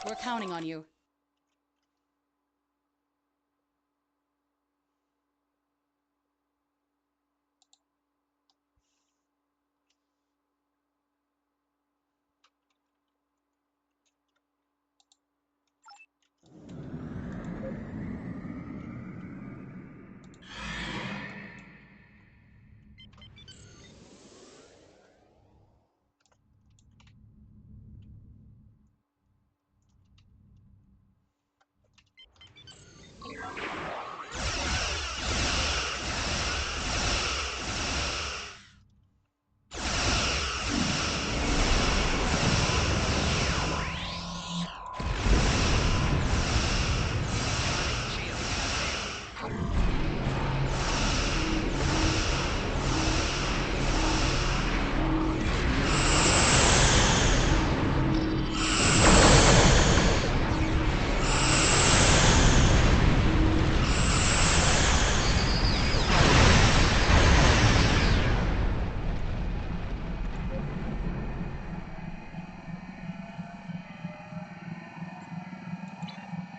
We're counting on you.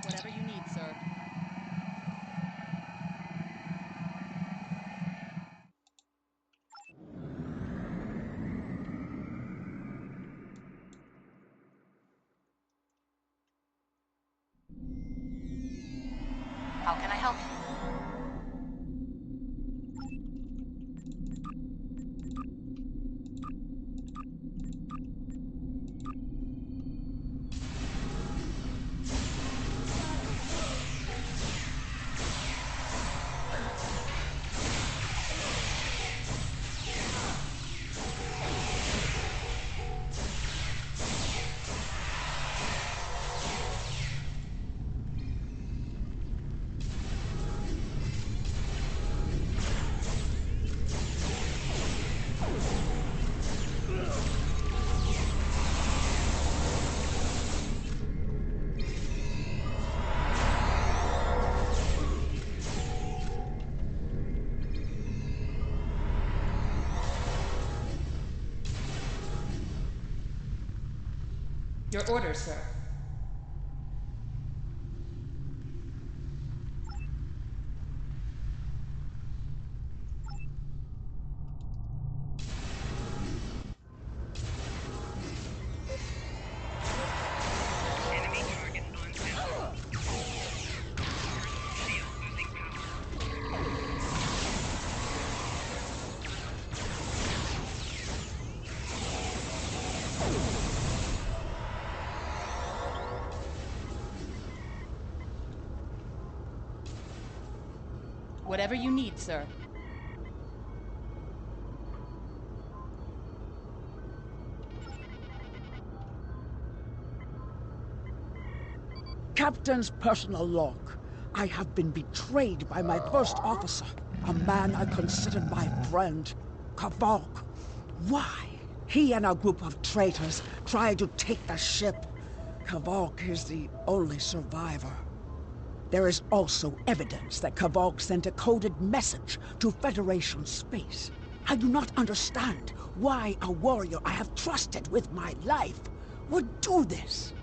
Whatever you need, sir. How can I help you? Your orders, sir. Enemy target unknown. Shield losing power. Whatever you need, sir. Captain's personal log. I have been betrayed by my first officer, a man I considered my friend, Kavok. Why? He and a group of traitors tried to take the ship. Kavok is the only survivor. There is also evidence that Kavok sent a coded message to Federation space. I do not understand why a warrior I have trusted with my life would do this.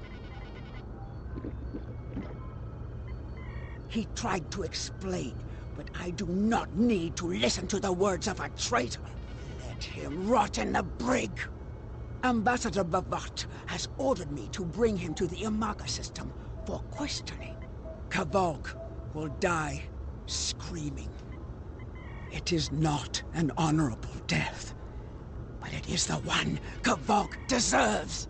He tried to explain, but I do not need to listen to the words of a traitor. Let him rot in the brig. Ambassador Bavat has ordered me to bring him to the Imaga system for questioning. Kavok will die screaming. It is not an honorable death, but it is the one Kavok deserves.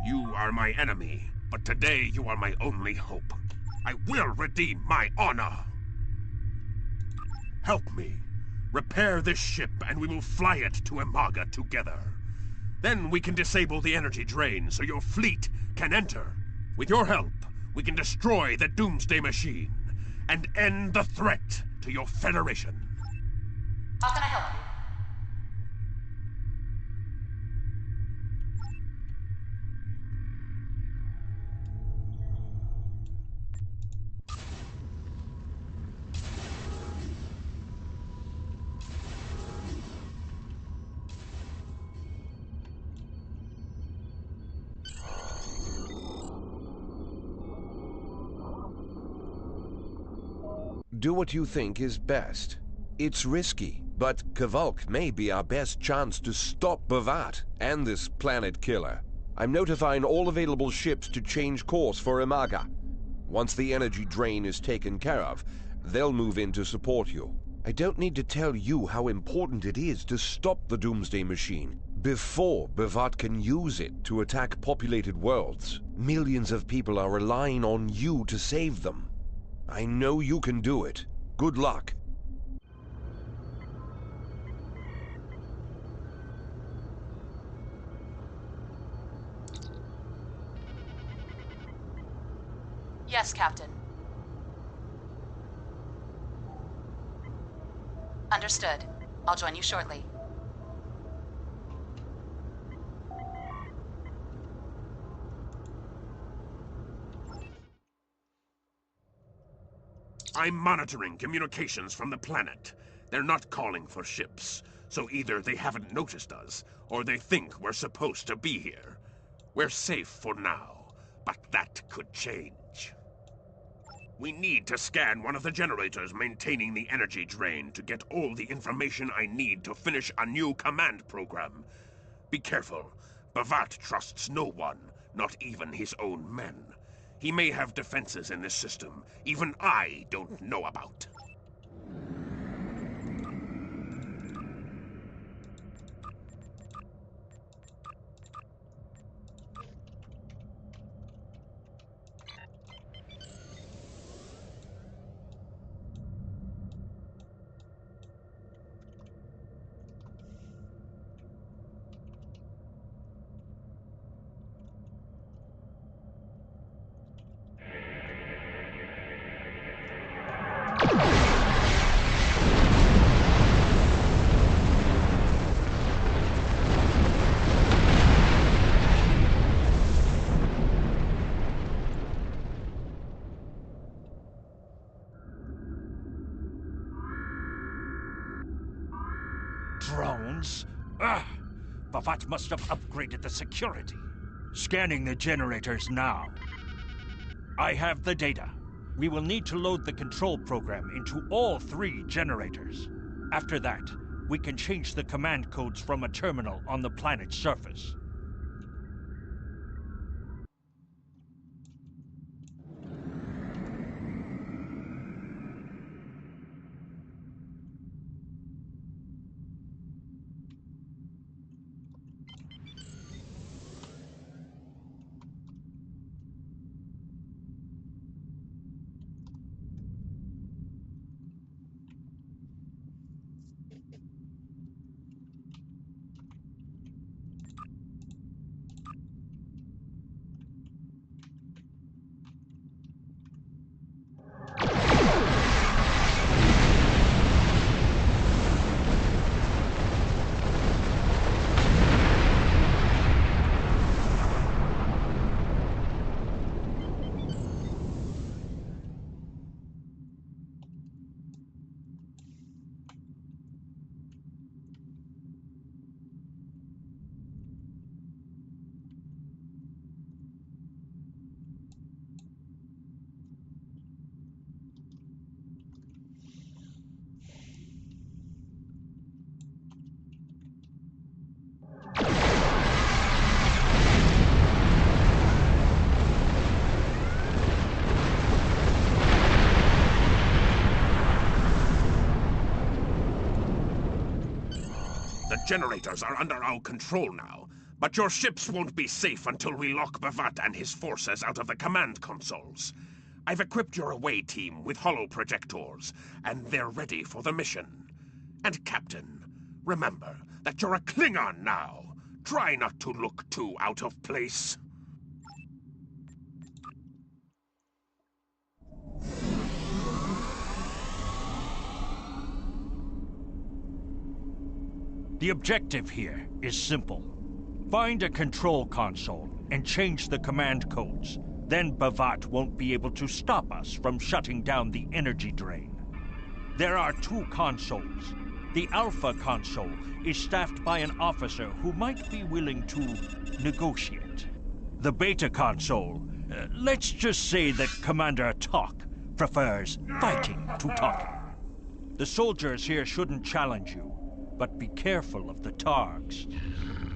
You are my enemy, but today you are my only hope. I will redeem my honor! Help me. Repair this ship and we will fly it to Imaga together. Then we can disable the energy drain so your fleet can enter. With your help, we can destroy the Doomsday Machine and end the threat to your Federation. How can I help you? Do what you think is best. It's risky, but Kavok may be our best chance to stop Bavat and this planet killer. I'm notifying all available ships to change course for Imaga. Once the energy drain is taken care of, they'll move in to support you. I don't need to tell you how important it is to stop the Doomsday Machine before Bavat can use it to attack populated worlds. Millions of people are relying on you to save them. I know you can do it. Good luck. Yes, Captain. Understood. I'll join you shortly. I'm monitoring communications from the planet. They're not calling for ships, so either they haven't noticed us, or they think we're supposed to be here. We're safe for now, but that could change. We need to scan one of the generators maintaining the energy drain to get all the information I need to finish a new command program. Be careful. Bavat trusts no one, not even his own men. He may have defenses in this system even I don't know about. Drones? Ah! Bavat must have upgraded the security. Scanning the generators now. I have the data. We will need to load the control program into all 3 generators. After that, we can change the command codes from a terminal on the planet's surface. The generators are under our control now, but your ships won't be safe until we lock Bavat and his forces out of the command consoles. I've equipped your away team with holo projectors, and they're ready for the mission. And Captain, remember that you're a Klingon now. Try not to look too out of place. The objective here is simple. Find a control console and change the command codes. Then Bavat won't be able to stop us from shutting down the energy drain. There are two consoles. The Alpha console is staffed by an officer who might be willing to negotiate. The Beta console, let's just say that Commander Talk prefers fighting to talking. The soldiers here shouldn't challenge you, but be careful of the Targs.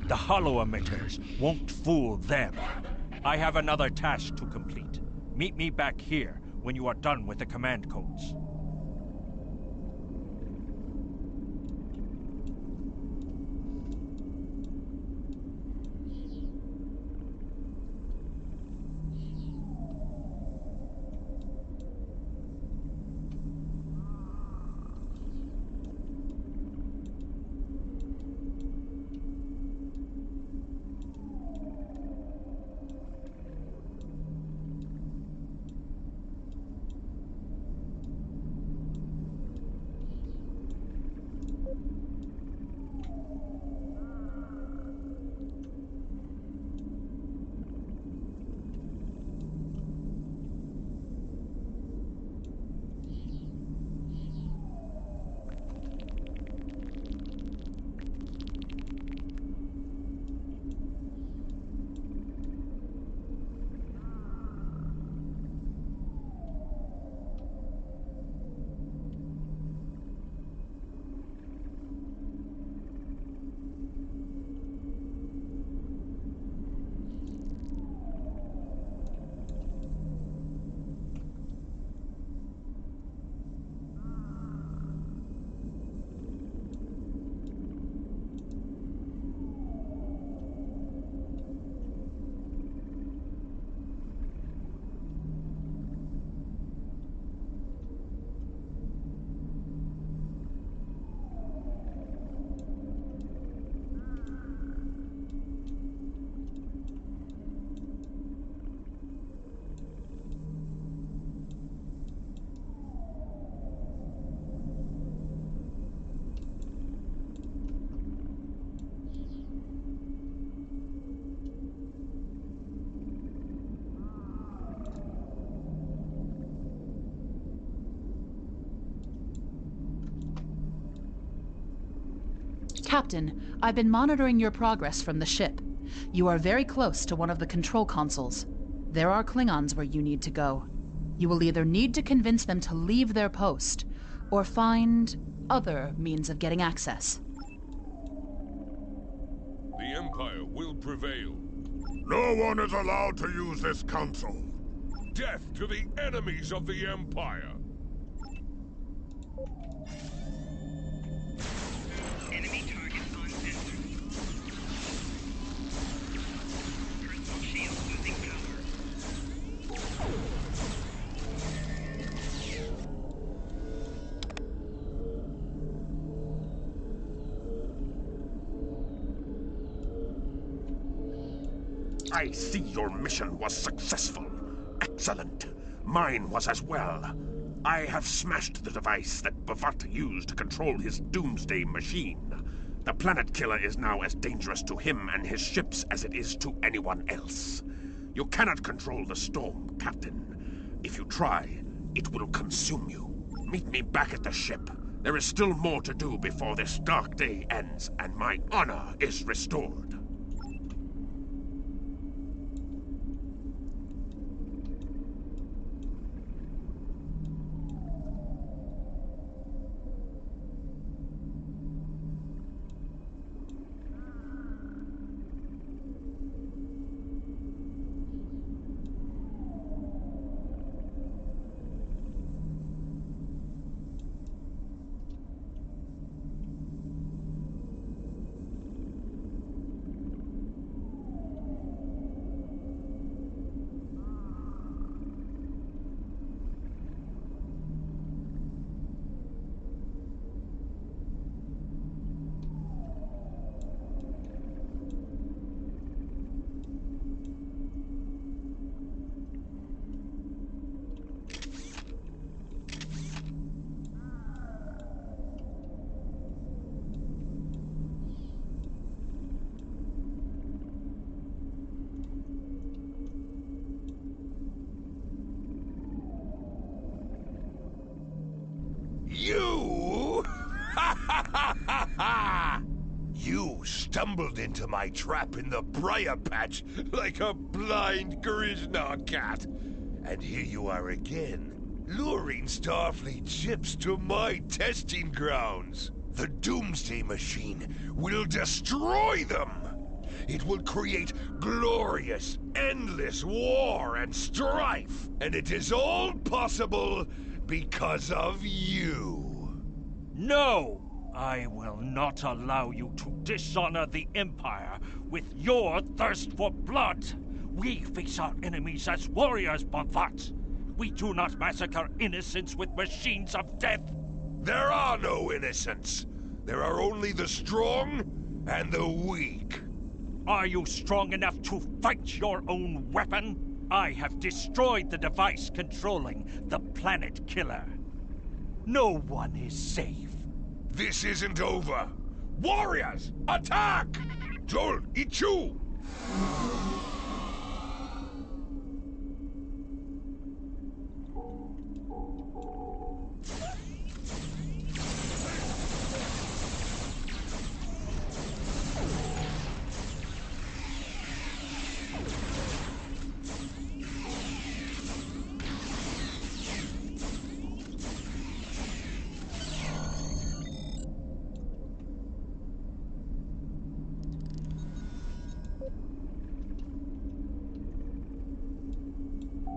The hollow emitters won't fool them. I have another task to complete. Meet me back here when you are done with the command codes. Captain, I've been monitoring your progress from the ship. You are very close to one of the control consoles. There are Klingons where you need to go. You will either need to convince them to leave their post, or find other means of getting access. The Empire will prevail. No one is allowed to use this console. Death to the enemies of the Empire! Enemy targets on sensor. Personal shield losing power. I see your mission was successful. Excellent. Mine was as well. I have smashed the device that Bavat used to control his doomsday machine. The planet killer is now as dangerous to him and his ships as it is to anyone else. You cannot control the storm, Captain. If you try, it will consume you. Meet me back at the ship. There is still more to do before this dark day ends and my honor is restored. stumbled into my trap in the briar patch like a blind Krishna cat. And here you are again, luring Starfleet ships to my testing grounds. The Doomsday Machine will destroy them. It will create glorious, endless war and strife. And it is all possible because of you. No! I will not allow you to dishonor the Empire with your thirst for blood. We face our enemies as warriors, B'vat. We do not massacre innocents with machines of death. There are no innocents. There are only the strong and the weak. Are you strong enough to fight your own weapon? I have destroyed the device controlling the Planet Killer. No one is safe. This isn't over. Warriors, attack! Joel, Ichu!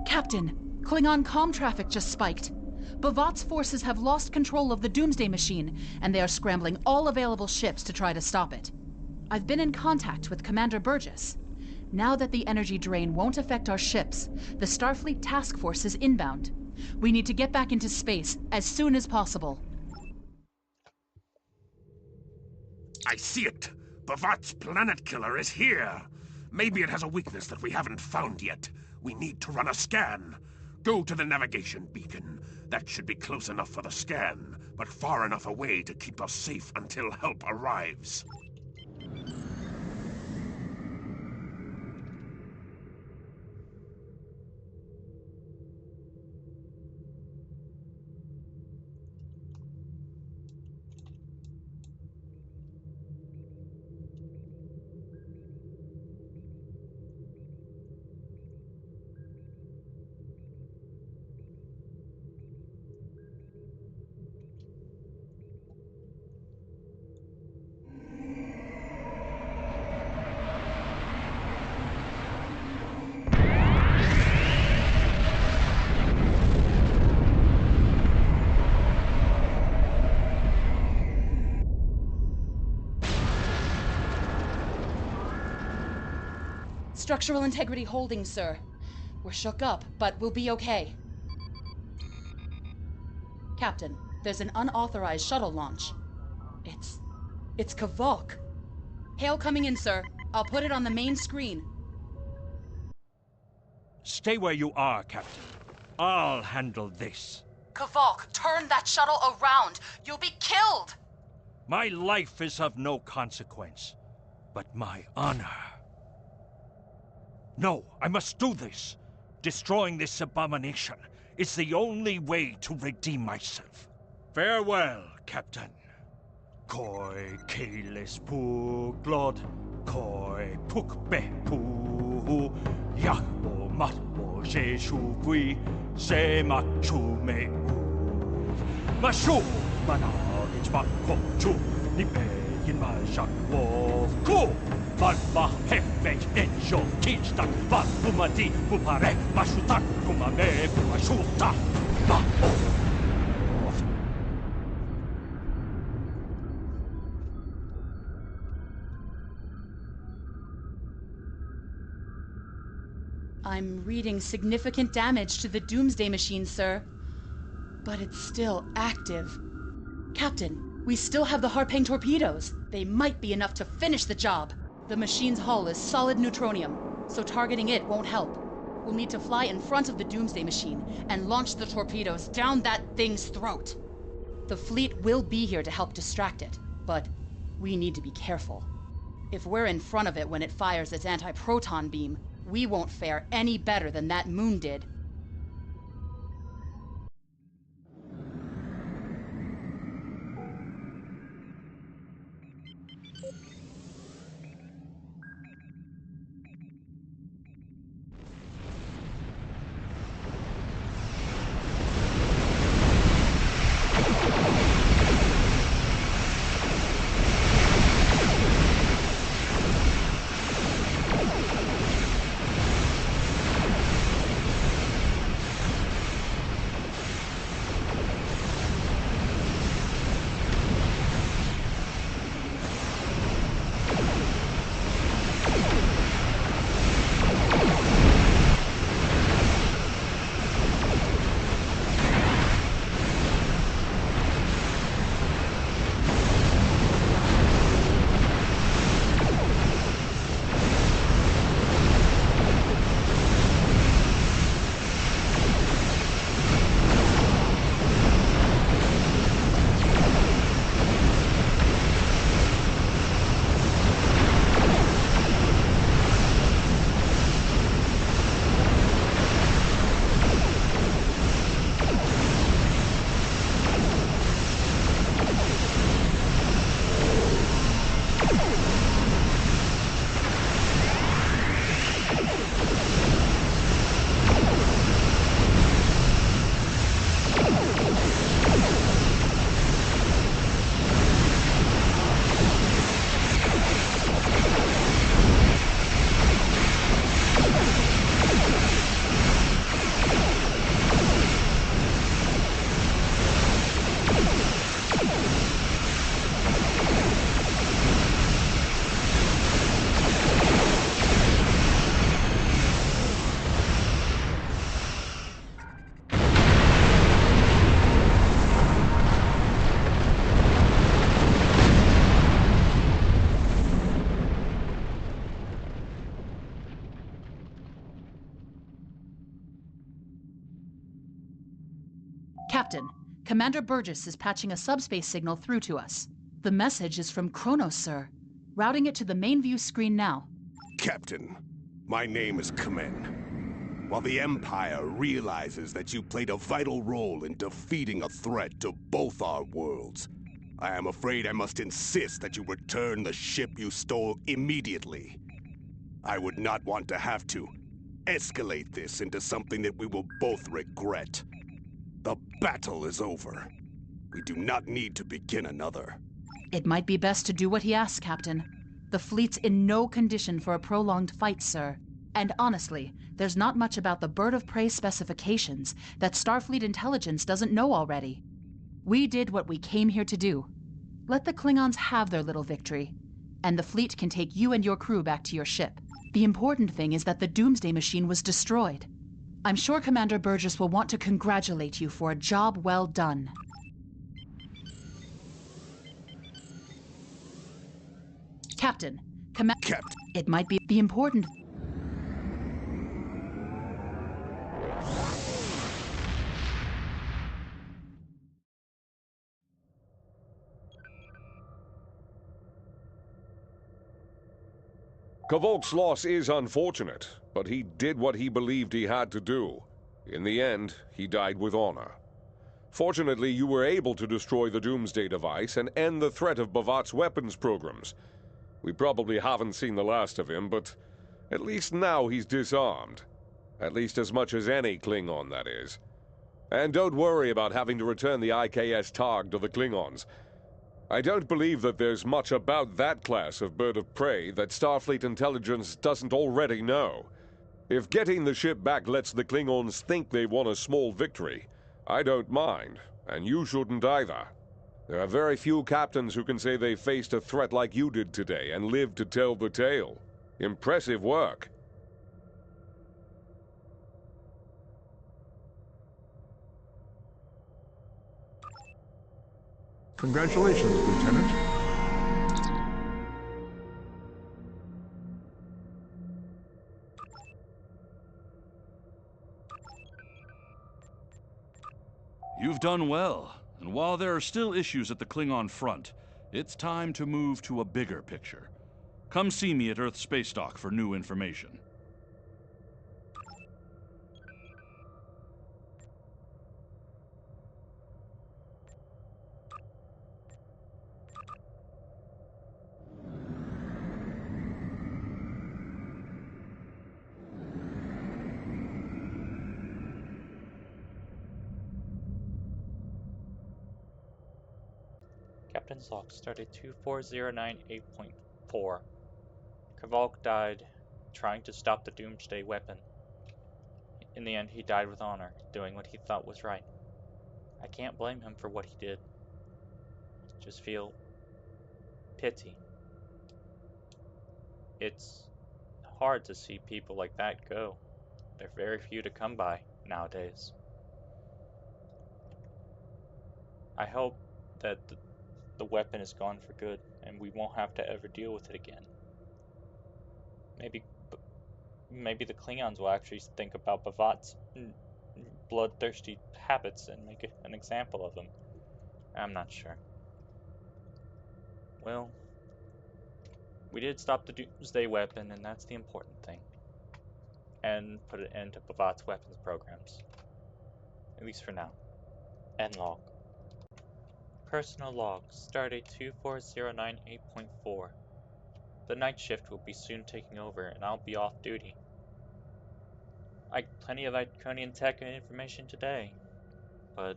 Captain, Klingon comm traffic just spiked. B'Vat's forces have lost control of the Doomsday Machine, and they are scrambling all available ships to try to stop it. I've been in contact with Commander Burgess. Now that the energy drain won't affect our ships, the Starfleet task force is inbound. We need to get back into space as soon as possible. I see it! B'Vat's planet killer is here! Maybe it has a weakness that we haven't found yet. We need to run a scan. Go to the navigation beacon. That should be close enough for the scan, but far enough away to keep us safe until help arrives. Structural integrity holding, sir. We're shook up, but we'll be okay. Captain, there's an unauthorized shuttle launch. It's Kavok. Hail coming in, sir. I'll put it on the main screen. Stay where you are, Captain. I'll handle this. Kavok, turn that shuttle around. You'll be killed! My life is of no consequence, but my honor. No, I must do this. Destroying this abomination is the only way to redeem myself. Farewell, Captain. Koi keles pu glod, koi puk be pu, yakbo matbo je shugui, se machu me u. Mashu managich bakko chu, nipe yin ma shak wolf ku. Van ma hefech enjo kijtak, van bumadi bupare, mashutak kumame bumashuta, ma o. I'm reading significant damage to the Doomsday Machine, sir. But it's still active. Captain, we still have the Harpang torpedoes. They might be enough to finish the job. The machine's hull is solid neutronium, so targeting it won't help. We'll need to fly in front of the Doomsday Machine and launch the torpedoes down that thing's throat. The fleet will be here to help distract it, but we need to be careful. If we're in front of it when it fires its anti-proton beam, we won't fare any better than that moon did. Captain, Commander Burgess is patching a subspace signal through to us. The message is from Kronos, sir. Routing it to the main view screen now. Captain, my name is Kamen. While the Empire realizes that you played a vital role in defeating a threat to both our worlds, I am afraid I must insist that you return the ship you stole immediately. I would not want to have to escalate this into something that we will both regret. The battle is over. We do not need to begin another. It might be best to do what he asks, Captain. The fleet's in no condition for a prolonged fight, sir. And honestly, there's not much about the Bird of Prey specifications that Starfleet intelligence doesn't know already. We did what we came here to do. Let the Klingons have their little victory, and the fleet can take you and your crew back to your ship. The important thing is that the Doomsday Machine was destroyed. I'm sure Commander Burgess will want to congratulate you for a job well done. Captain, Captain. It might be the important... Kvolk's loss is unfortunate, but he did what he believed he had to do. In the end, he died with honor. Fortunately, you were able to destroy the Doomsday device and end the threat of Bavat's weapons programs. We probably haven't seen the last of him, but at least now he's disarmed. At least as much as any Klingon, that is. And don't worry about having to return the IKS Targ to the Klingons. I don't believe that there's much about that class of bird of prey that Starfleet intelligence doesn't already know. If getting the ship back lets the Klingons think they won a small victory, I don't mind, and you shouldn't either. There are very few captains who can say they faced a threat like you did today and lived to tell the tale. Impressive work. Congratulations, Lieutenant. You've done well, and while there are still issues at the Klingon front, it's time to move to a bigger picture. Come see me at Earth Space Dock for new information. Captain's log started 24098.4. Kvolk died trying to stop the Doomsday weapon. In the end, he died with honor, doing what he thought was right. I can't blame him for what he did. Just feel pity. It's hard to see people like that go. They're very few to come by nowadays. I hope that the weapon is gone for good, and we won't have to ever deal with it again. Maybe the Klingons will actually think about Bavat's bloodthirsty habits and make an example of him. I'm not sure. Well, we did stop the Doomsday weapon, and that's the important thing. And put an end to Bavat's weapons programs. At least for now. End log. Personal log, stardate 24098.4. The night shift will be soon taking over, and I'll be off duty. I get plenty of Iconian tech and information today, but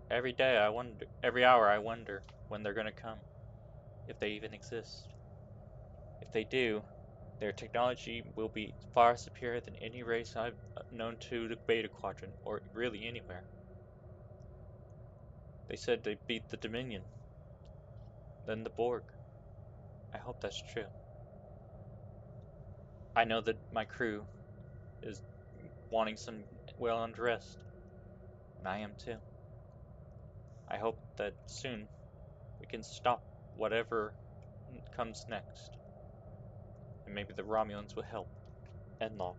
every hour I wonder when they're gonna come, if they even exist. If they do, their technology will be far superior than any race I've known to the Beta Quadrant, or really anywhere. They said they beat the Dominion, then the Borg. I hope that's true. I know that my crew is wanting some well-earned rest, and I am too. I hope that soon we can stop whatever comes next, and maybe the Romulans will help. End log.